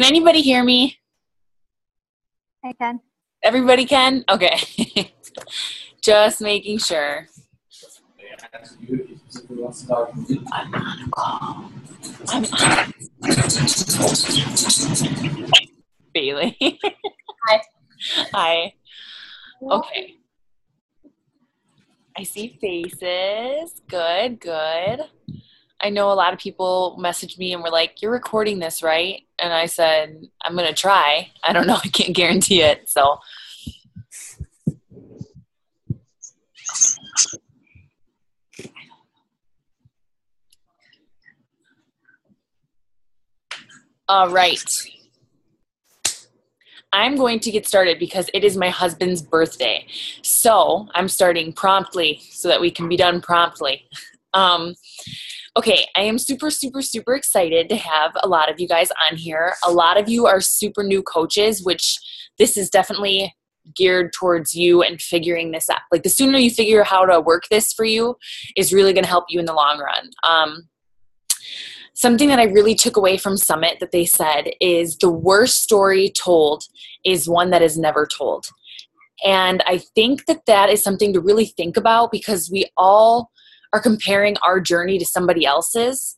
Can anybody hear me? I can. Everybody can? Okay. Just making sure. I'm on a call. Bailey. Hi. Hi. Okay. I see faces. Good, good. I know a lot of people messaged me and were like, "You're recording this, right?" And I said, "I'm going to try. I don't know. I can't guarantee it." So. All right. I'm going to get started because it is my husband's birthday. So I'm starting promptly so that we can be done promptly. Okay, I am super, super, super excited to have a lot of you guys on here. A lot of you are super new coaches, which this is definitely geared towards you and figuring this out. Like the sooner you figure out how to work this for you is really going to help you in the long run. Something that I really took away from Summit that they said is the worst story told is one that is never told. And I think that that is something to really think about because we all are comparing our journey to somebody else's.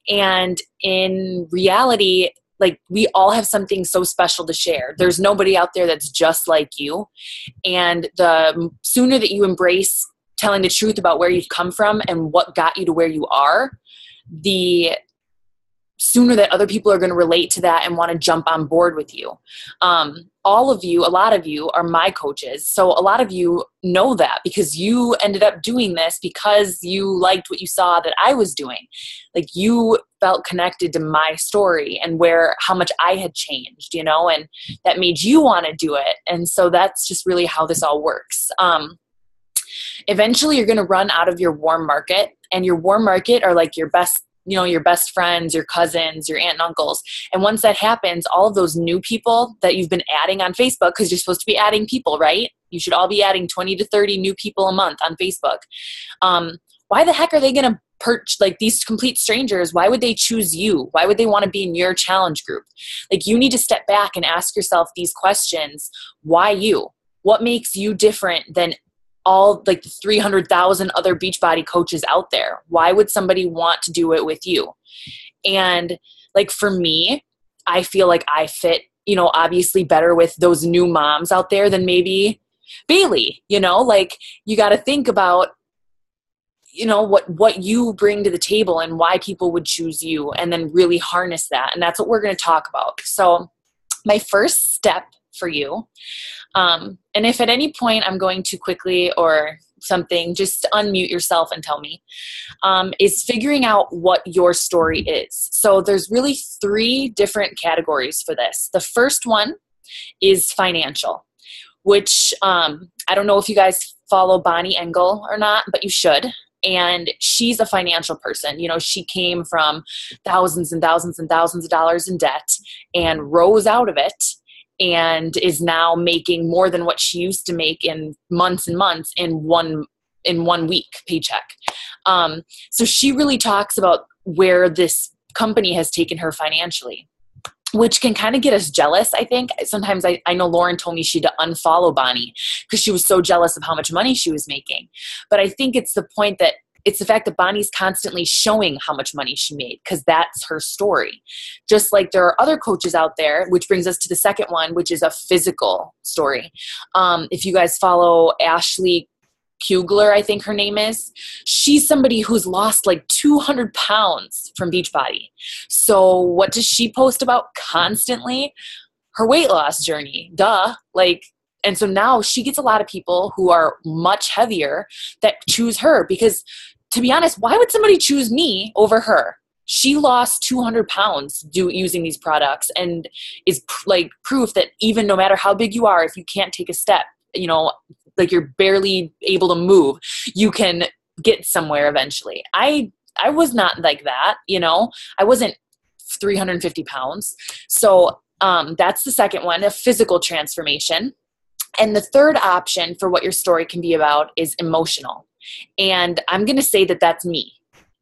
And in reality, like we all have something so special to share. There's nobody out there that's just like you. And the sooner that you embrace telling the truth about where you've come from and what got you to where you are, the sooner that other people are going to relate to that and want to jump on board with you. All of you, a lot of you are my coaches. So a lot of you know that because you ended up doing this because you liked what you saw that I was doing. Like you felt connected to my story and how much I had changed, and that made you want to do it. And so that's just really how this all works. Eventually you're going to run out of your warm market, and your warm market are like your best friends, your cousins, your aunt and uncles. And once that happens, all of those new people that you've been adding on Facebook, because you're supposed to be adding people, right? You should all be adding 20 to 30 new people a month on Facebook. Why the heck are they going to perch like these complete strangers? Why would they choose you? Why would they want to be in your challenge group? Like you need to step back and ask yourself these questions. Why you? What makes you different than all like the 300,000 other Beachbody coaches out there? Why would somebody want to do it with you? And like for me, I feel like I fit, obviously better with those new moms out there than maybe Bailey, like you got to think about, what you bring to the table and why people would choose you, and then really harness that. And that's what we're going to talk about. So my first step for you, and if at any point I'm going too quickly or something, just unmute yourself and tell me, is figuring out what your story is. So there's really 3 different categories for this. The first one is financial, which I don't know if you guys follow Bonnie Engel or not, but you should. And she's a financial person. She came from thousands and thousands and thousands of dollars in debt and rose out of it, and is now making more than what she used to make in months and months in one week paycheck. So she really talks about where this company has taken her financially, which can kind of get us jealous, I think. Sometimes I know Lauren told me she had to unfollow Bonnie because she was so jealous of how much money she was making. But I think it's the fact that Bonnie's constantly showing how much money she made because that's her story. Just like there are other coaches out there, which brings us to the second one, which is a physical story. If you guys follow Ashley Kugler, I think her name is, she's somebody who's lost like 200 pounds from Beachbody. So what does she post about constantly? Her weight loss journey. Duh. And so now she gets a lot of people who are much heavier that choose her because, to be honest, why would somebody choose me over her? She lost 200 pounds using these products and is proof that even no matter how big you are, if you can't take a step, like you're barely able to move, you can get somewhere eventually. I was not like that, I wasn't 350 pounds. So that's the second one, a physical transformation. And the third option for what your story can be about is emotional. And I'm going to say that that's me.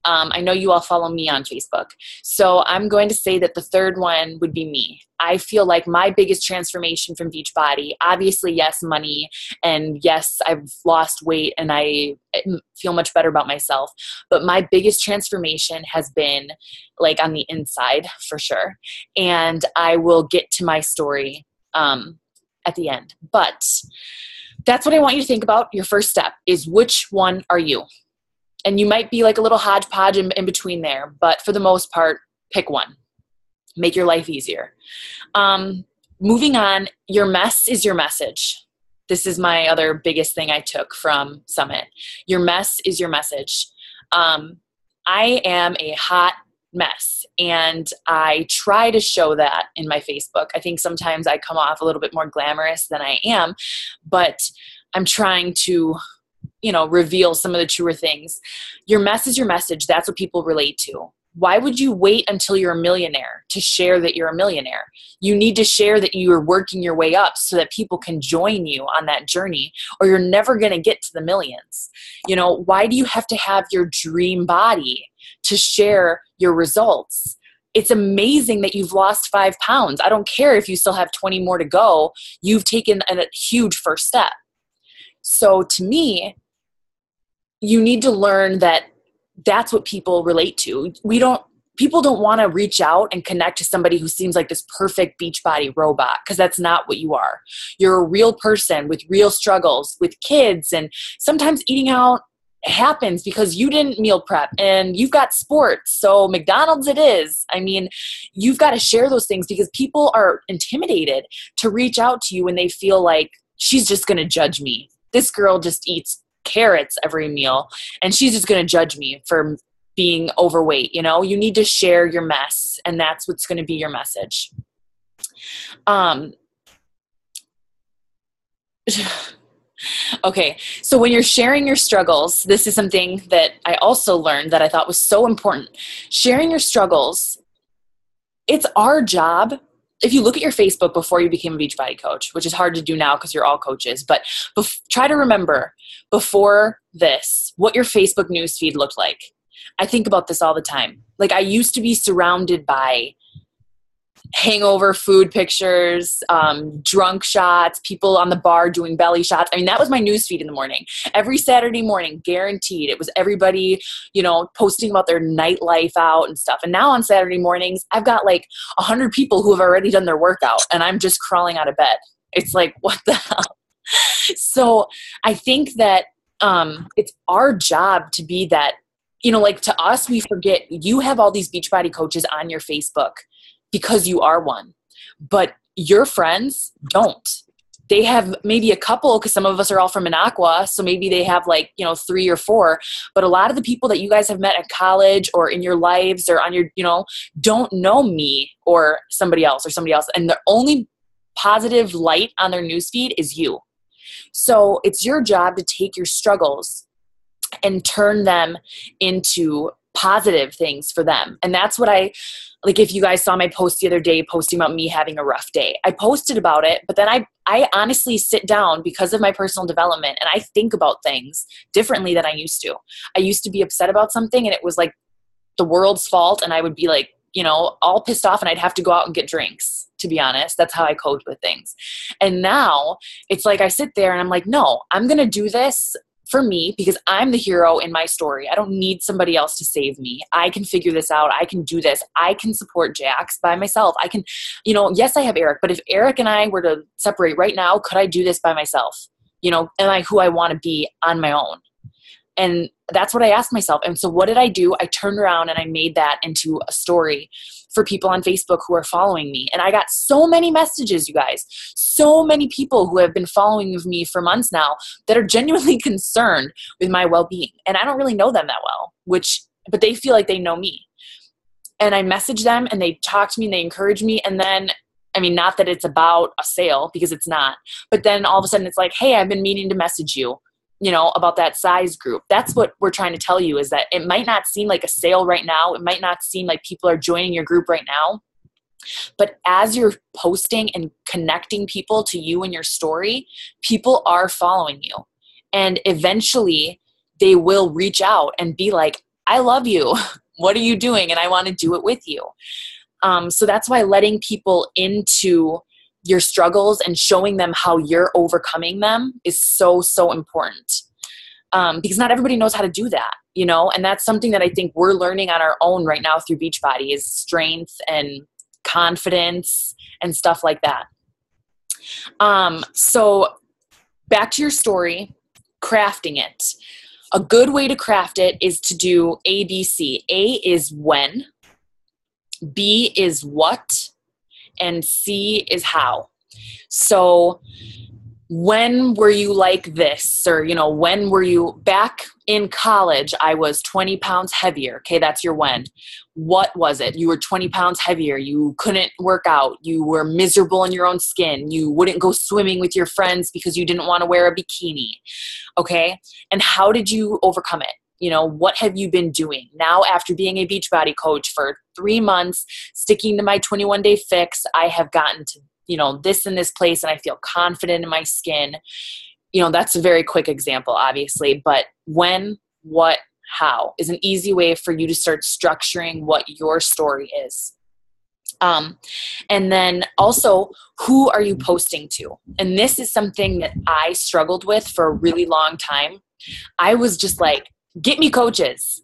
I know you all follow me on Facebook. So I'm going to say that the third one would be me. I feel like my biggest transformation from Beachbody, obviously, yes, money, and yes, I've lost weight and I feel much better about myself. But my biggest transformation has been like on the inside for sure. And I will get to my story at the end. But that's what I want you to think about. Your first step is, which one are you? And you might be like a little hodgepodge in between there, but for the most part, pick one. Make your life easier. Moving on, your mess is your message. This is my other biggest thing I took from Summit. Your mess is your message. I am a hot mess, and I try to show that in my Facebook. I think sometimes I come off a little bit more glamorous than I am, but I'm trying to reveal some of the truer things. Your mess is your message. That's what people relate to. Why would you wait until you're a millionaire to share that you're a millionaire? You need to share that you are working your way up so that people can join you on that journey, or you're never going to get to the millions. Why do you have to have your dream body to share your results? It's amazing that you've lost 5 pounds. I don't care if you still have 20 more to go. You've taken a huge first step. So to me, you need to learn that that's what people relate to. People don't want to reach out and connect to somebody who seems like this perfect Beachbody robot, because that's not what you are. You're a real person with real struggles, with kids, and sometimes eating out happens because you didn't meal prep and you've got sports. So McDonald's it is. I mean, you've got to share those things because people are intimidated to reach out to you when they feel like, she's just going to judge me. This girl just eats carrots every meal and she's just going to judge me for being overweight. You need to share your mess, and that's what's going to be your message. Okay, so when you're sharing your struggles, this is something that I also learned that I thought was so important. Sharing your struggles, it's our job. If you look at your Facebook before you became a Beachbody coach, which is hard to do now because you're all coaches, but try to remember before this what your Facebook newsfeed looked like. I think about this all the time. Like, I used to be surrounded by hangover food pictures, drunk shots, people on the bar doing belly shots. I mean, that was my newsfeed in the morning. Every Saturday morning, guaranteed. It was everybody, posting about their nightlife out and stuff. And now on Saturday mornings, I've got like 100 people who have already done their workout and I'm just crawling out of bed. It's like, what the hell? So I think that it's our job to be that, like, to us, we forget you have all these Beachbody coaches on your Facebook because you are one, but your friends don't. They have maybe a couple, because some of us are all from Minocqua, so maybe they have 3 or 4, but a lot of the people that you guys have met at college or in your lives or on your, don't know me or somebody else, and the only positive light on their newsfeed is you. So it's your job to take your struggles and turn them into positive things for them. And that's what if you guys saw my post the other day posting about me having a rough day, I posted about it, but then I honestly sit down because of my personal development and I think about things differently than I used to. I used to be upset about something and it was like the world's fault, and I would be like, all pissed off, and I'd have to go out and get drinks, to be honest. That's how I coped with things. And now it's like I sit there and I'm like, no, I'm going to do this for me because I'm the hero in my story. I don't need somebody else to save me. I can figure this out. I can do this. I can support Jax by myself. I can, yes, I have Eric, but if Eric and I were to separate right now, could I do this by myself? Am I who I want to be on my own? And that's what I asked myself. And so what did I do? I turned around and I made that into a story for people on Facebook who are following me. And I got so many messages, you guys, so many people who have been following me for months now that are genuinely concerned with my well-being. And I don't really know them that well, but they feel like they know me. And I message them and they talk to me and they encourage me. And then, not that it's about a sale, because it's not, but then all of a sudden it's like, hey, I've been meaning to message you, about that size group. That's what we're trying to tell you, is that it might not seem like a sale right now. It might not seem like people are joining your group right now. But as you're posting and connecting people to you and your story, people are following you. And eventually they will reach out and be like, I love you. What are you doing? And I want to do it with you. So that's why letting people into your struggles and showing them how you're overcoming them is so, so important. Because not everybody knows how to do that, you know, and that's something that I think we're learning on our own right now through Beachbody is strength and confidence and stuff like that. So back to your story, crafting it. A good way to craft it is to do A, B, C. A is when, B is what, and C is how. So when were you like this? Or, you know, when were you back in college? I was 20 pounds heavier. Okay, that's your when. What was it? You were 20 pounds heavier. You couldn't work out. You were miserable in your own skin. You wouldn't go swimming with your friends because you didn't want to wear a bikini. Okay, and how did you overcome it? You know, what have you been doing? Now, after being a Beachbody coach for 3 months, sticking to my 21-day fix, I have gotten to, you know, this and this place, and I feel confident in my skin. You know, that's a very quick example, obviously, but when, what, how is an easy way for you to start structuring what your story is. And then also, who are you posting to? And this is something that I struggled with for a really long time. I was just like, get me coaches.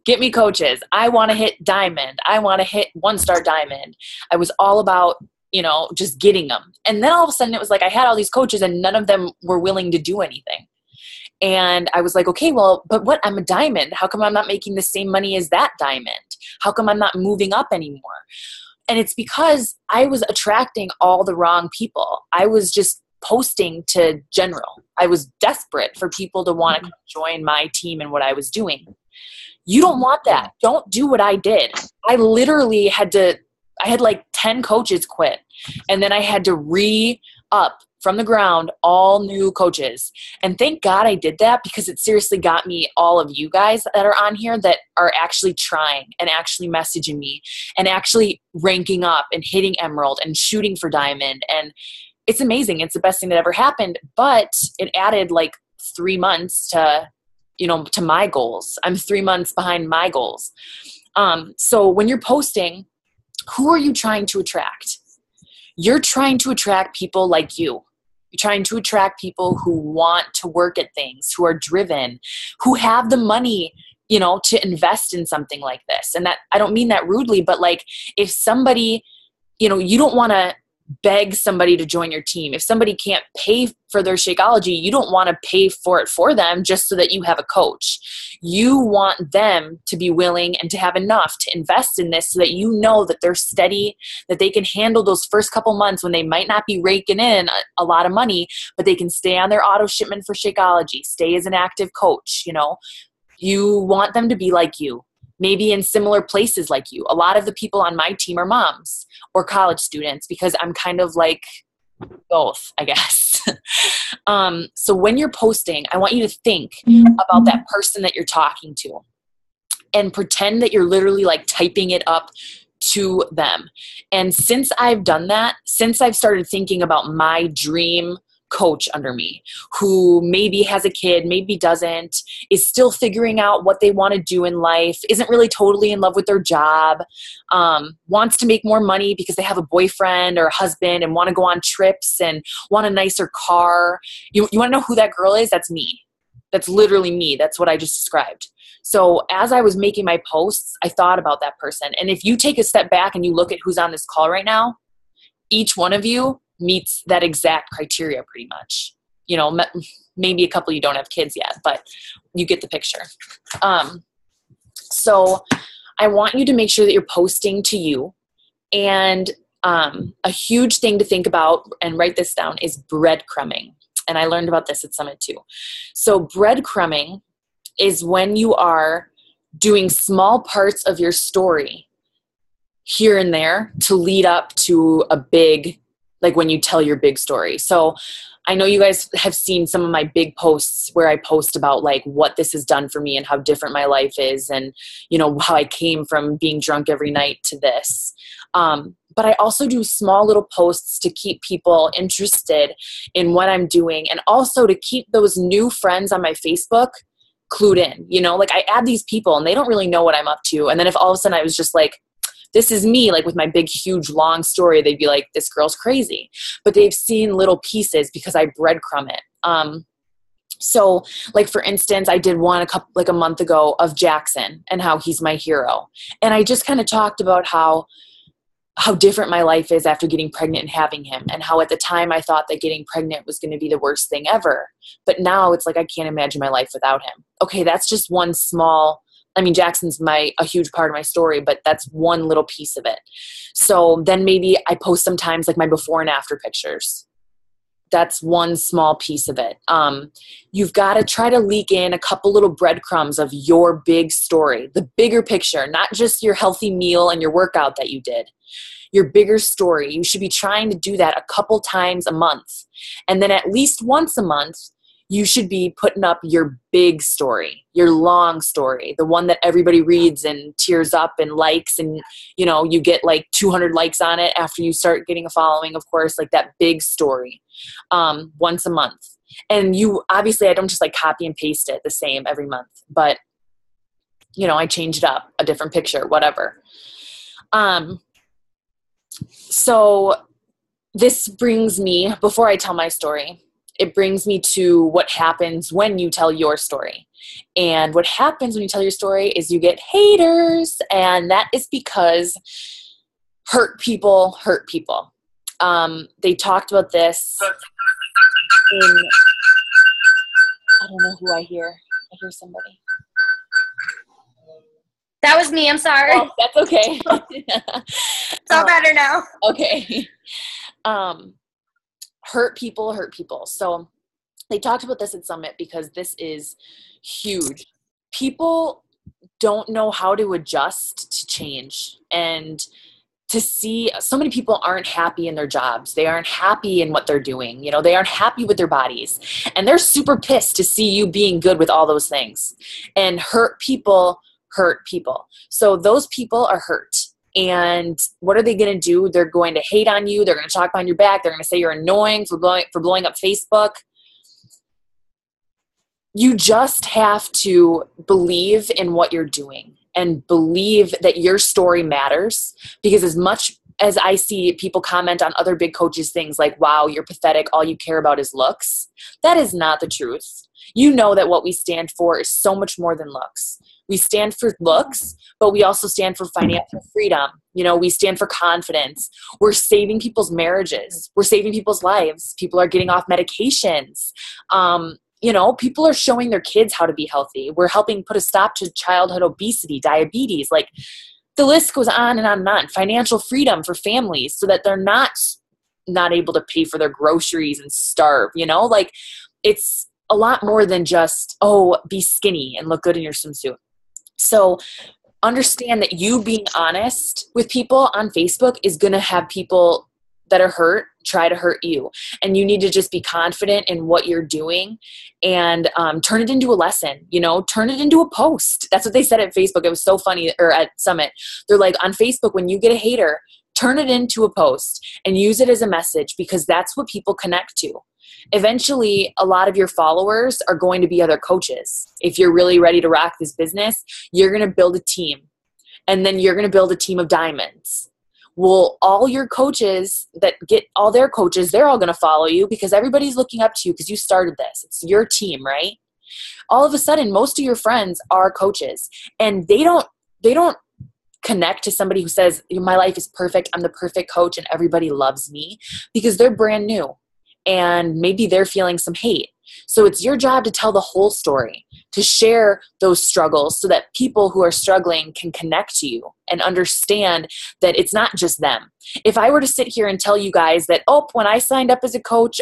I want to hit diamond. I want to hit 1-star diamond. I was all about, you know, just getting them. And then all of a sudden it was like, I had all these coaches and none of them were willing to do anything. And I was like, okay, well, but what? I'm a diamond. How come I'm not making the same money as that diamond? How come I'm not moving up anymore? And it's because I was attracting all the wrong people. I was just posting to general. I was desperate for people to want to join my team and what I was doing. You don't want that. Don't do what I did. I literally I had like 10 coaches quit. And then I had to re-up from the ground all new coaches. And thank God I did that, because it seriously got me all of you guys that are on here that are actually trying and actually messaging me and actually ranking up and hitting emerald and shooting for diamond. And it's amazing. It's the best thing that ever happened, but it added like 3 months to, you know, to my goals. I'm 3 months behind my goals. So when you're posting, who are you trying to attract? You're trying to attract people like you. You're trying to attract people who want to work at things, who are driven, who have the money, you know, to invest in something like this. And that, I don't mean that rudely, but like if somebody, you know, you don't want to beg somebody to join your team. If somebody can't pay for their Shakeology, you don't want to pay for it for them just so that you have a coach. You want them to be willing and to have enough to invest in this so that you know that they're steady, that they can handle those first couple months when they might not be raking in a lot of money, but they can stay on their auto shipment for Shakeology, stay as an active coach. You know, you want them to be like you. Maybe in similar places like you. A lot of the people on my team are moms or college students, because I'm kind of like both, I guess. So when you're posting, I want you to think about that person that you're talking to and pretend that you're literally like typing it up to them. And since I've done that, since I've started thinking about my dream coach under me, who maybe has a kid, maybe doesn't, is still figuring out what they want to do in life, isn't really totally in love with their job, wants to make more money because they have a boyfriend or a husband and want to go on trips and want a nicer car. You want to know who that girl is? That's me. That's literally me. That's what I just described. So as I was making my posts, I thought about that person. And if you take a step back and you look at who's on this call right now, each one of you meets that exact criteria pretty much. You know, maybe a couple you don't have kids yet, but you get the picture. So I want you to make sure that you're posting to you. And a huge thing to think about, and write this down, is breadcrumbing. And I learned about this at Summit too. So breadcrumbing is when you are doing small parts of your story here and there to lead up to a big, like when you tell your big story. So I know you guys have seen some of my big posts where I post about like what this has done for me and how different my life is, and, you know, how I came from being drunk every night to this. But I also do small little posts to keep people interested in what I'm doing, and also to keep those new friends on my Facebook clued in, you know, like I add these people and they don't really know what I'm up to. And then if all of a sudden I was just like, this is me, like with my big, huge, long story, they'd be like, this girl's crazy. But they've seen little pieces because I breadcrumb it. So like, for instance, I did one a month ago of Jackson and how he's my hero. And I just kind of talked about how different my life is after getting pregnant and having him, and how at the time I thought that getting pregnant was going to be the worst thing ever. But now it's like, I can't imagine my life without him. Okay. That's just one small, I mean, Jackson's a huge part of my story, but that's one little piece of it. So then maybe I post sometimes like my before and after pictures. That's one small piece of it. You've got to try to leak in a couple little breadcrumbs of your big story, the bigger picture, not just your healthy meal and your workout that you did, your bigger story. You should be trying to do that a couple times a month. And then at least once a month, you should be putting up your big story, your long story, the one that everybody reads and tears up and likes, and, you know, you get like 200 likes on it after you start getting a following, of course, like that big story, once a month. And you, obviously I don't just like copy and paste it the same every month, but, you know, I change it up, a different picture, whatever. So this brings me, before I tell my story, it brings me to what happens when you tell your story. And what happens when you tell your story is you get haters. And that is because hurt people hurt people. They talked about this in, I don't know who I hear. I hear somebody. That was me. I'm sorry. Oh, that's okay. It's all better now. Okay. Hurt people hurt people. So they talked about this at Summit because this is huge. People don't know how to adjust to change, and to see so many people aren't happy in their jobs. They aren't happy in what they're doing. You know, they aren't happy with their bodies, and they're super pissed to see you being good with all those things. And hurt people hurt people. So those people are hurt. And what are they going to do? They're going to hate on you. They're going to talk behind your back. They're going to say you're annoying for blowing up Facebook. You just have to believe in what you're doing and believe that your story matters, because as much as I see people comment on other big coaches things like, wow, you're pathetic, all you care about is looks, that is not the truth. You know that what we stand for is so much more than looks. We stand for looks, but we also stand for financial freedom. You know, we stand for confidence. We're saving people's marriages. We're saving people's lives. People are getting off medications. You know, people are showing their kids how to be healthy. We're helping put a stop to childhood obesity, diabetes. Like, the list goes on and on and on. Financial freedom for families so that they're not able to pay for their groceries and starve, you know? Like, it's a lot more than just, oh, be skinny and look good in your swimsuit. So understand that you being honest with people on Facebook is going to have people that are hurt try to hurt you. And you need to just be confident in what you're doing and turn it into a lesson, you know, turn it into a post. That's what they said at Facebook. It was so funny, or at Summit. They're like, on Facebook, when you get a hater, turn it into a post and use it as a message, because that's what people connect to. Eventually, a lot of your followers are going to be other coaches. If you're really ready to rock this business, you're going to build a team, and then you're going to build a team of diamonds. Well, all your coaches that get all their coaches, they're all going to follow you because everybody's looking up to you because you started this. It's your team, right? All of a sudden, most of your friends are coaches, and they don't connect to somebody who says, my life is perfect, I'm the perfect coach, and everybody loves me, because they're brand new. And maybe they're feeling some hate. So it's your job to tell the whole story, to share those struggles so that people who are struggling can connect to you and understand that it's not just them. If I were to sit here and tell you guys that, oh, when I signed up as a coach,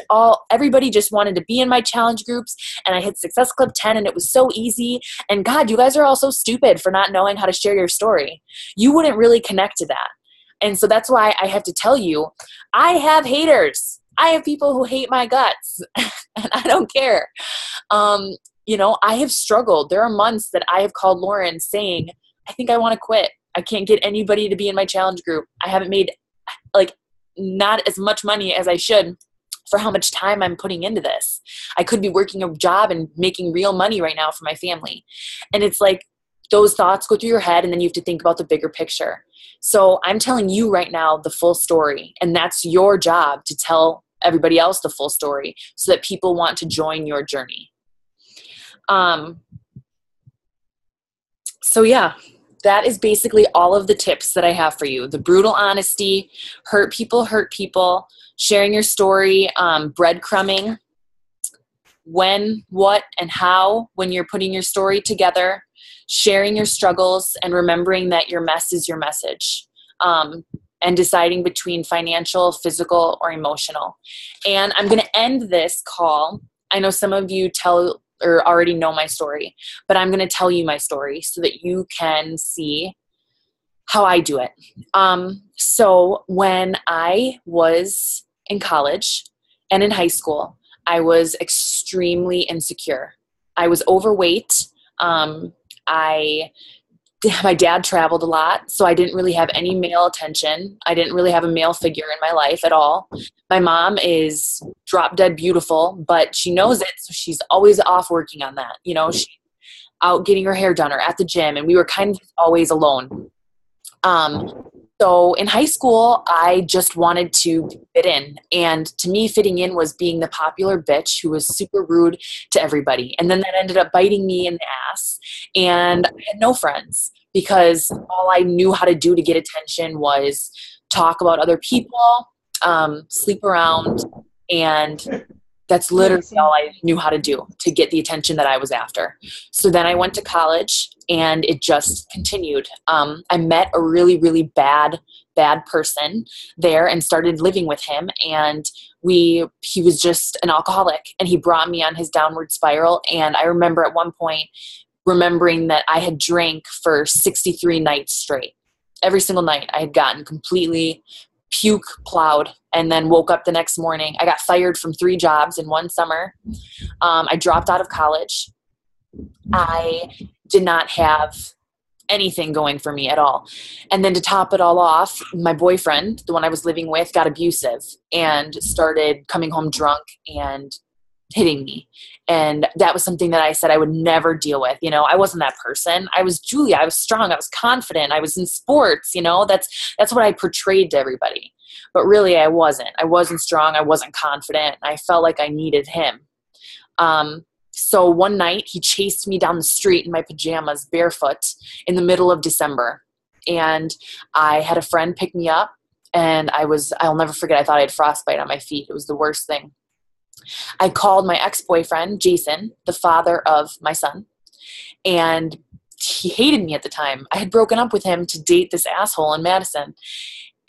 everybody just wanted to be in my challenge groups, and I hit Success Club 10 and it was so easy, and God, you guys are all so stupid for not knowing how to share your story, you wouldn't really connect to that. And so that's why I have to tell you, I have haters. I have people who hate my guts, and I don't care. You know, I have struggled. There are months that I have called Lauren saying, I think I want to quit. I can't get anybody to be in my challenge group. I haven't made, like, not as much money as I should. for how much time I'm putting into this. I could be working a job and making real money right now for my family. And it's like those thoughts go through your head, and then you have to think about the bigger picture. So I'm telling you right now the full story, and that's your job to tell everybody else the full story so that people want to join your journey. So yeah, that is basically all of the tips that I have for you. The brutal honesty, hurt people, sharing your story, breadcrumbing, when, what, and how when you're putting your story together, sharing your struggles, and remembering that your mess is your message, and deciding between financial, physical, or emotional. And I'm going to end this call. I know some of you already know my story, but I'm going to tell you my story so that you can see how I do it. So when I was in college and in high school, I was extremely insecure. I was overweight. My dad traveled a lot, so I didn't really have any male attention. I didn't really have a male figure in my life at all. My mom is drop dead beautiful, but she knows it, so she's always off working on that. She's out getting her hair done or at the gym, and we were kind of always alone. So in high school, I just wanted to fit in. And to me, fitting in was being the popular bitch who was super rude to everybody. And then that ended up biting me in the ass. And I had no friends because all I knew how to do to get attention was talk about other people, sleep around, and that's literally all I knew how to do to get the attention that I was after. So then I went to college, and it just continued. I met a really, really bad person there and started living with him. And he was just an alcoholic, and he brought me on his downward spiral. And I remember at one point remembering that I had drank for 63 nights straight. Every single night I had gotten completely puke plowed, and then woke up the next morning. I got fired from 3 jobs in one summer. I dropped out of college. I did not have anything going for me at all. And then to top it all off, my boyfriend, the one I was living with, got abusive and started coming home drunk and hitting me. And that was something that I said I would never deal with. I wasn't that person. I was Julia. I was strong. I was confident. I was in sports. That's what I portrayed to everybody. But really I wasn't. I wasn't strong. I wasn't confident. I felt like I needed him. So one night he chased me down the street in my pajamas, barefoot, in the middle of December. And I had a friend pick me up, and I'll never forget, I thought I had frostbite on my feet. It was the worst thing. I called my ex-boyfriend, Jason, the father of my son, and he hated me at the time. I had broken up with him to date this asshole in Madison.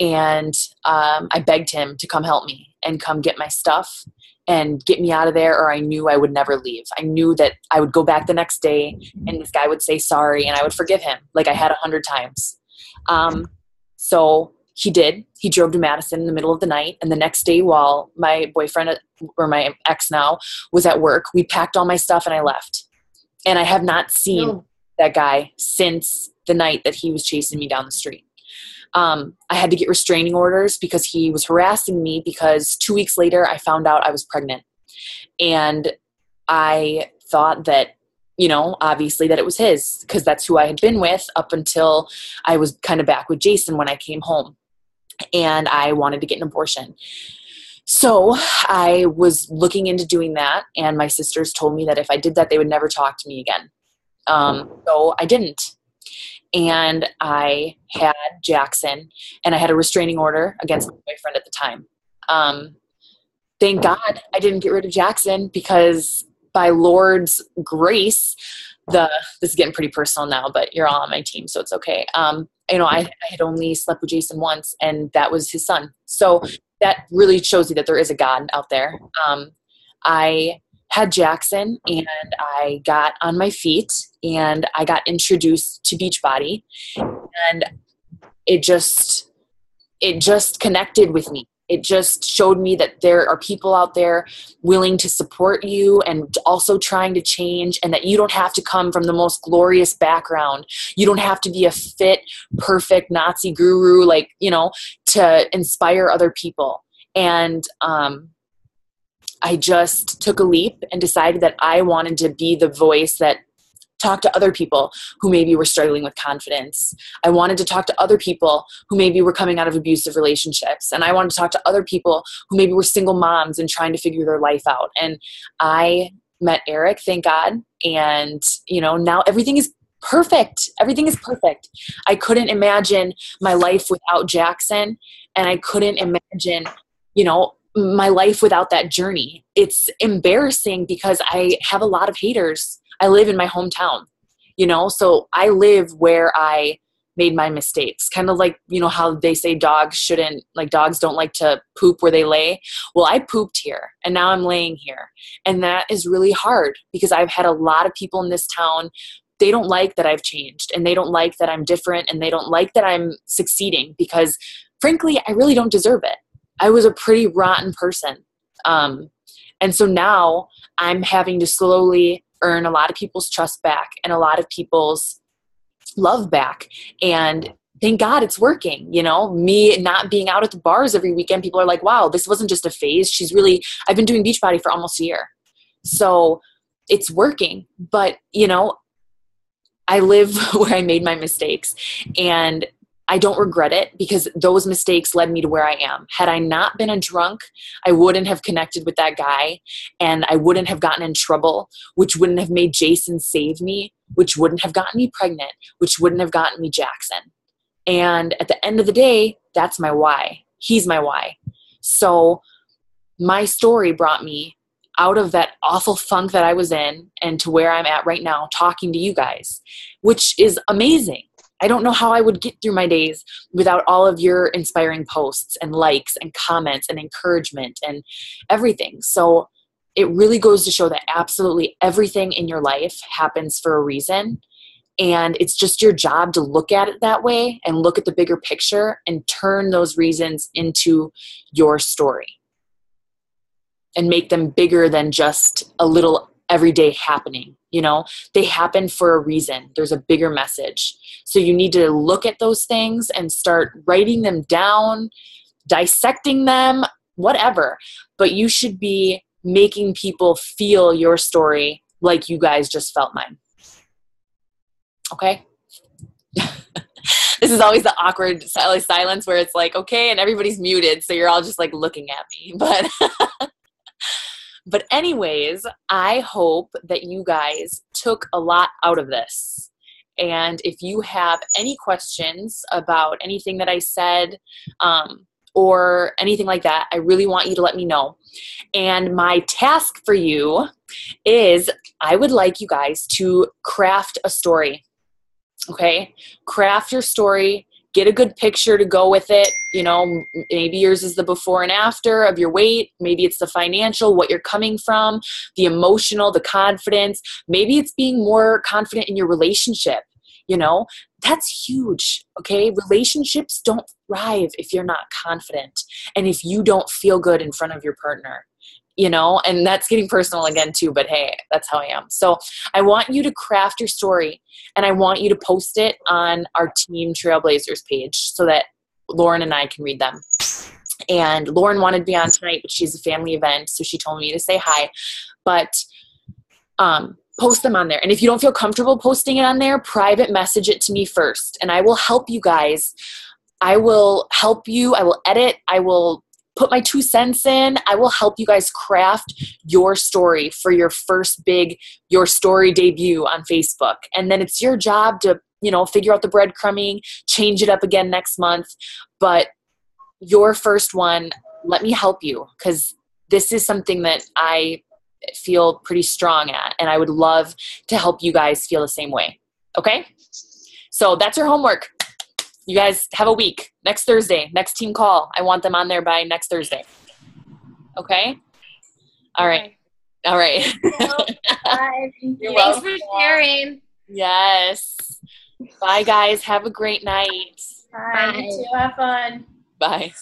And I begged him to come help me and come get my stuff and get me out of there, or I knew I would never leave. I knew that I would go back the next day and this guy would say sorry and I would forgive him like I had 100 times. So he did. He drove to Madison in the middle of the night. And the next day, while my boyfriend, or my ex now, was at work, we packed all my stuff and I left. And I have not seen that guy since the night that he was chasing me down the street. I had to get restraining orders because he was harassing me, because 2 weeks later I found out I was pregnant. And I thought that, obviously that it was his, because that's who I had been with up until I was kind of back with Jason when I came home. And I wanted to get an abortion. So I was looking into doing that, and my sisters told me that if I did that, they would never talk to me again. So I didn't. And I had Jackson, and I had a restraining order against my boyfriend at the time. Thank God I didn't get rid of Jackson, because by Lord's grace, this is getting pretty personal now, but you're all on my team, so it's okay. I had only slept with Jason once, and that was his son. So that really shows you that there is a God out there. I had Jackson, and I got on my feet, and I got introduced to Beachbody, and it just connected with me. It just showed me that there are people out there willing to support you and also trying to change, and that you don't have to come from the most glorious background. You don't have to be a fit, perfect Nazi guru, to inspire other people. And I just took a leap and decided that I wanted to be the voice that talked to other people who maybe were struggling with confidence. I wanted to talk to other people who maybe were coming out of abusive relationships. And I wanted to talk to other people who maybe were single moms and trying to figure their life out. And I met Eric, thank God. And, now everything is perfect. Everything is perfect. I couldn't imagine my life without Jackson. And I couldn't imagine, my life without that journey. It's embarrassing because I have a lot of haters. I live in my hometown, so I live where I made my mistakes. Kind of like, how they say dogs don't like to poop where they lay. Well, I pooped here and now I'm laying here. And that is really hard because I've had a lot of people in this town. They don't like that I've changed, and they don't like that I'm different, and they don't like that I'm succeeding because frankly, I really don't deserve it. I was a pretty rotten person. And so now I'm having to slowly earn a lot of people's trust back and a lot of people's love back. And thank God it's working. Me not being out at the bars every weekend, people are like, wow, this wasn't just a phase. I've been doing Beachbody for almost a year. So it's working. But, I live where I made my mistakes, and I don't regret it because those mistakes led me to where I am. Had I not been a drunk, I wouldn't have connected with that guy, and I wouldn't have gotten in trouble, which wouldn't have made Jason save me, which wouldn't have gotten me pregnant, which wouldn't have gotten me Jackson. And at the end of the day, that's my why. He's my why. So my story brought me out of that awful funk that I was in and to where I'm at right now, talking to you guys, which is amazing. I don't know how I would get through my days without all of your inspiring posts and likes and comments and encouragement and everything. So it really goes to show that absolutely everything in your life happens for a reason. And it's just your job to look at it that way and look at the bigger picture and turn those reasons into your story and make them bigger than just a little everyday happening. They happen for a reason. There's a bigger message. So you need to look at those things and start writing them down, dissecting them, whatever. But you should be making people feel your story like you guys just felt mine. Okay? This is always the awkward silence where it's like, okay, and everybody's muted. So you're all just like looking at me. But anyways, I hope that you guys took a lot out of this. And if you have any questions about anything that I said or anything like that, I really want you to let me know. And my task for you is I would like you guys to craft a story. Okay? Craft your story. Get a good picture to go with it. Maybe yours is the before and after of your weight. Maybe it's the financial, what you're coming from, the emotional, the confidence. Maybe it's being more confident in your relationship. That's huge. Okay. Relationships don't thrive if you're not confident and if you don't feel good in front of your partner. And that's getting personal again too, but hey, that's how I am. So I want you to craft your story and I want you to post it on our Team Trailblazers page so that Lauren and I can read them. And Lauren wanted to be on tonight, but she's a family event. So she told me to say hi, but post them on there. And if you don't feel comfortable posting it on there, private message it to me first. And I will help you guys. I will help you. I will edit. I will put my 2 cents in. I will help you guys craft your story for your first your story debut on Facebook. And then it's your job to, figure out the breadcrumbing, change it up again next month. But your first one, let me help you because this is something that I feel pretty strong at. And I would love to help you guys feel the same way. Okay? So that's your homework. You guys have a week. Next Thursday, next team call. I want them on there by next Thursday. Okay? All right. All right. Bye. Thanks for sharing. Yes. Bye, guys. Have a great night. Bye. You too. Have fun. Bye.